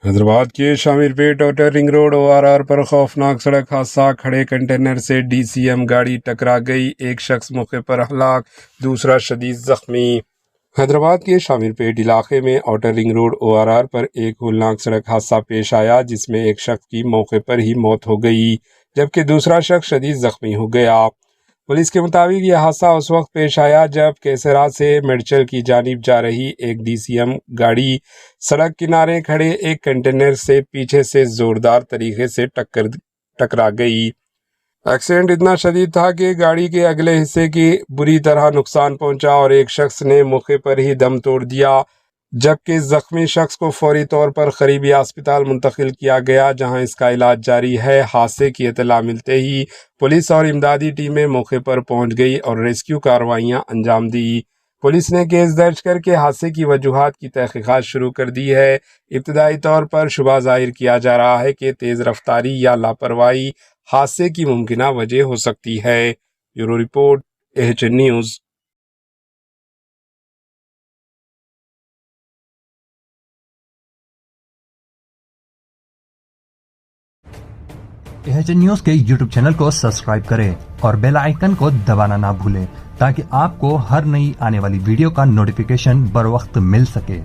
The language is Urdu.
حیدرآباد کے شامر پیٹ آؤٹر رنگ روڈ ORR پر خوفناک سڑک حادثہ، کھڑے کنٹینر سے DCM گاڑی ٹکرا گئی، ایک شخص موقع پر ہلاک، دوسرا شدید زخمی۔ حیدرآباد کے شامر پیٹ علاقے میں آؤٹر رنگ روڈ ORR پر ایک ہولناک سڑک حادثہ پیش آیا، جس میں ایک شخص کی موقع پر ہی موت ہو گئی جبکہ دوسرا شخص شدید زخمی ہو گیا۔ پولیس کے مطابق یہ حادثہ اس وقت پیش آیا جب کیسرا سے میڈچل کی جانب جا رہی ایک DCM گاڑی سڑک کنارے کھڑے ایک کنٹینر سے پیچھے سے زوردار طریقے سے ٹکرا گئی۔ ایکسیڈنٹ اتنا شدید تھا کہ گاڑی کے اگلے حصے کی بری طرح نقصان پہنچا اور ایک شخص نے موقع پر ہی دم توڑ دیا، جبکہ زخمی شخص کو فوری طور پر قریبی ہسپتال منتقل کیا گیا، جہاں اس کا علاج جاری ہے۔ حادثے کی اطلاع ملتے ہی پولیس اور امدادی ٹیمیں موقع پر پہنچ گئی اور ریسکیو کارروائیاں انجام دی۔ پولیس نے کیس درج کر کے حادثے کی وجوہات کی تحقیقات شروع کر دی ہے۔ ابتدائی طور پر شبہ ظاہر کیا جا رہا ہے کہ تیز رفتاری یا لاپرواہی حادثے کی ممکنہ وجہ ہو سکتی ہے۔ Bureau report AHN news. AHN news کے YouTube چینل کو سبسکرائب کریں اور بیل آئیکن کو دبانا نہ بھولیں تاکہ آپ کو ہر نئی آنے والی ویڈیو کا نوٹیفیکیشن بر وقت مل سکے۔